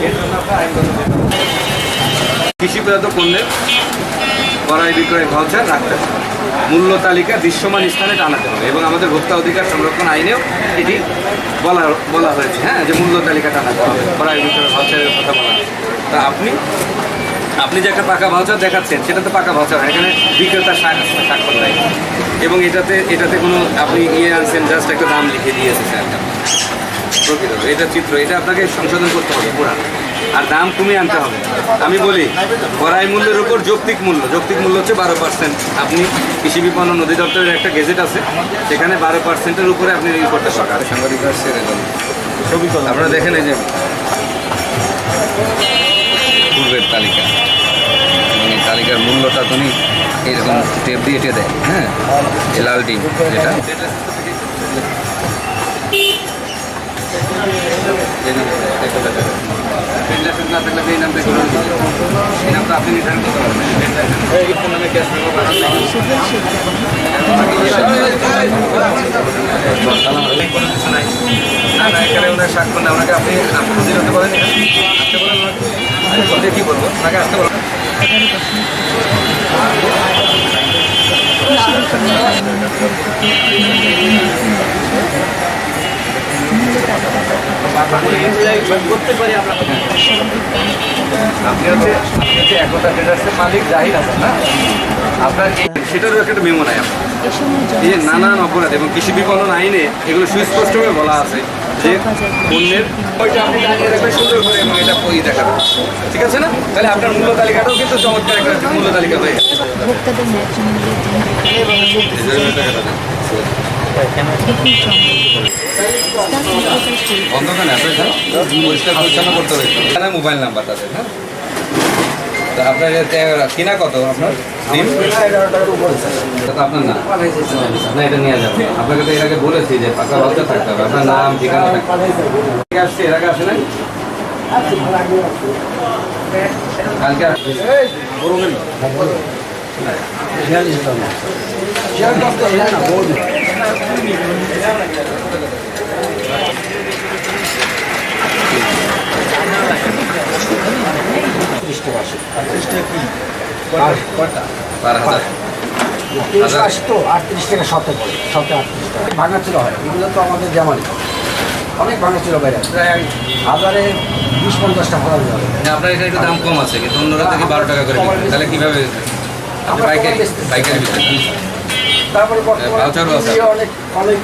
এর জন্য আপনার আইনগত কৃষিজাত পণ্যের ক্রয় বিক্রয় ভাউচার রাখতে হবে, মূল্য তালিকা দৃশ্যমান স্থানে টানাতে হবে এবং আমাদের ভোক্তা অধিকার সংরক্ষণ আইনেও এটি বলা হয়েছে, হ্যাঁ, যে মূল্য তালিকা টানাতে হবে, ক্রয় বিক্রয় ভাউচারের কথা বলা হয়েছে। তা আপনি যে একটা পাকা ভাউচার দেখাচ্ছেন সেটা তো পাকা ভাউচার, এখানে বিক্রেতার স্বাক্ষর নাই এবং এটাতে কোনো আপনি আনছেন, জাস্ট একটা দাম লিখে দিয়ে এসেছেন প্রকৃত এটা চিত্র, এটা আপনাকে সংশোধন করতে হবে পুরা, আর দাম কমিয়ে আনতে হবে। আমি বলি ক্রয় মূল্যের উপর যৌক্তিক মূল্য হচ্ছে 12%। আপনি কৃষি বিপণন অধিদপ্তরের একটা গেজেট আছে, সেখানে 12%-এর উপরে আপনি ই করতে পারেন। সাংবাদিক ছেড়ে দেন ছবি তো আপনারা দেখেন, এই যে পূর্বের তালিকা এবং এই তালিকার মূল্যটা তুমি এরকম টেপ দিয়ে এটে দেয়, হ্যাঁ, এই লাল ডিম যেটা না থাকলে এই নামটা এই নামটা আপনি নির্ধারণ করতে পারবেন। নামে ক্যাশ না এখানে ওনার স্বাক্ষর না, ওনাকে আপনি হাজির হতে পারেন, আসতে বলেন, ওনাকে কী বলবো, ওনাকে আসতে বলেন। করতে পারি আমরা। আপনি হচ্ছে একতা ট্রেডার্সের মালিক জাহির আছেন না, আপনার সেটারও একটা মেমো নাই আপনার। এই যে নানান অপরাধ এবং কৃষি বিপণন আইনে এগুলো সুস্পষ্টভাবে বলা আছে যে পণ্যের ওইটা আপনি দাঁড়িয়ে রাখবেন সুন্দর করে এবং এটা বই দেখাবেন, ঠিক আছে না? তাহলে আপনার মূল্য তালিকাটাও কিন্তু চমৎকার একটা মূল্য তালিকা হয়ে গেছে। অন্ধকার আছে, পরিষ্কার পরিচ্ছন্ন করতে হবে, এখানে মোবাইল নাম্বার তাদের, হ্যাঁ। তা আপনার কিনা কত আপনার ডিম? 11 টাকার উপরে। আপনার না না এটা নিয়ে যাবেন, আপনাকে তো এর আগে বলেছি যে পাকা ভাউচার থাকতে হবে, আপনার নাম ঠিকানা থাকতে হবে। আসছে এর আগে আসে নাই, কালকে আসছে তো 38 টাকা শতে পড়ে, শতে 38 টাকা ভাঙাচুর হয়, এগুলো তো আমাদের জামানি অনেক ভাঙাচুর বাইরে প্রায় 1000-20-50টা ফলা যাবে। আপনার এখানে একটু দাম কম আছে, কিন্তু অন্যরা থেকে 12 টাকা করে বিক্রি, তাহলে কীভাবে আপনি পাইকারি বিক্রি? তারপরে ভাউচারও আছে অনেক অনেক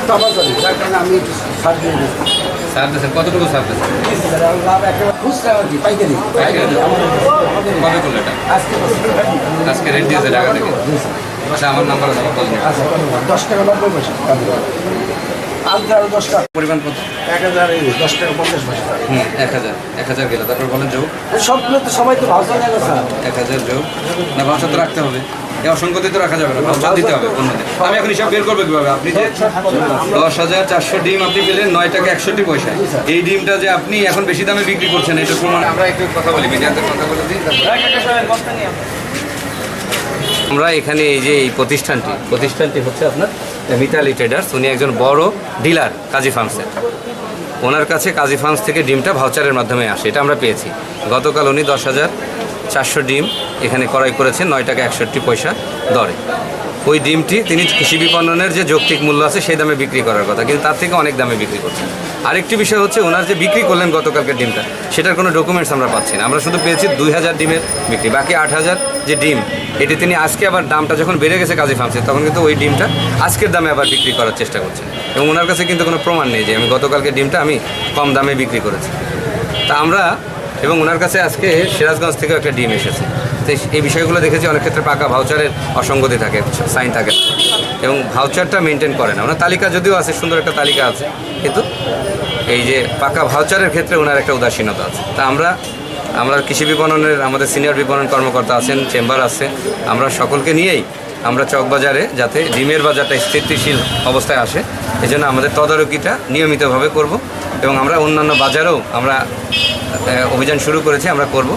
দামা চলে, যার কারণে আমি ছাড় দিয়ে দিচ্ছি। সার দিয়েছেন কতটুকু সার দিয়েছেন? লাভ একেবারে খুচরা আর কি, পাইকারি কবে করলো এটা? আজকে রেট দিয়েছে টাকা থেকে। আচ্ছা আমার নাম্বার আছে, আচ্ছা 10 টাকা 90 পয়সা, আজকে আরো 10 টাকা পরিমাণ কত? 1000 10 টাকা 50 পয়সা। 1000 গেল, তারপর বলেন যোগ। সবগুলো তো সবাই তো ভাউচার নেবে স্যার। 1000 যোগ না, ভাউচার তো রাখতে হবে, এই অসংগতি তো রাখা যাবে না, ভাউচার দিতে হবে অন্যদের। আমি এখন হিসাব বের করবো কীভাবে? আপনি যে 10,400 ডিম আপনি পেলেন 9 টাকা 61 পয়সায়, এই ডিমটা যে আপনি এখন বেশি দামে বিক্রি করছেন, এটা প্রমাণ। আমরা একটু কথা বলি, মিডিয়াতে কথা বলে দিই। আমরা এখানে এই যে এই প্রতিষ্ঠানটি হচ্ছে আপনার মিতালি ট্রেডার্স, উনি একজন বড় ডিলার কাজী ফার্মসের। ওনার কাছে কাজী ফার্মস থেকে ডিমটা ভাউচারের মাধ্যমে আসে, এটা আমরা পেয়েছি। গতকাল উনি 10,400 ডিম এখানে ক্রয় করেছেন 9 টাকা 61 পয়সা দরে। ওই ডিমটি তিনি কৃষি বিপণনের যে যৌক্তিক মূল্য আছে সেই দামে বিক্রি করার কথা, কিন্তু তার থেকে অনেক দামে বিক্রি করছেন। আরেকটি বিষয় হচ্ছে ওনার যে বিক্রি করলেন গতকালকের ডিমটা, সেটার কোনো ডকুমেন্টস আমরা পাচ্ছি না। আমরা শুধু পেয়েছি 2000 ডিমের বিক্রি, বাকি 8000 যে ডিম, এটি তিনি আজকে আবার দামটা যখন বেড়ে গেছে কাজী ফার্মসে, তখন কিন্তু ওই ডিমটা আজকের দামে আবার বিক্রি করার চেষ্টা করছেন এবং ওনার কাছে কিন্তু কোনো প্রমাণ নেই যে আমি গতকালকে ডিমটা আমি কম দামে বিক্রি করেছি। তা আমরা এবং ওনার কাছে আজকে সিরাজগঞ্জ থেকেও একটা ডিম এসেছে। তো এই বিষয়গুলো দেখেছি, অনেক ক্ষেত্রে পাকা ভাউচারের অসঙ্গতি থাকে, সাইন থাকে এবং ভাউচারটা মেনটেন করে না। ওনার তালিকা যদিও আছে, সুন্দর একটা তালিকা আছে, কিন্তু এই যে পাকা ভাউচারের ক্ষেত্রে ওনার একটা উদাসীনতা আছে। তা আমরা কৃষি বিপণনের আমাদের সিনিয়র বিপণন কর্মকর্তা আছেন, চেম্বার আছে, আমরা সকলকে নিয়েই আমরা চকবাজারে যাতে ডিমের বাজারটা স্থিতিশীল অবস্থায় আসে, এজন্য আমাদের তদারকিটা নিয়মিতভাবে করব এবং আমরা অন্যান্য বাজারেও আমরা অভিযান শুরু করেছি, আমরা করব।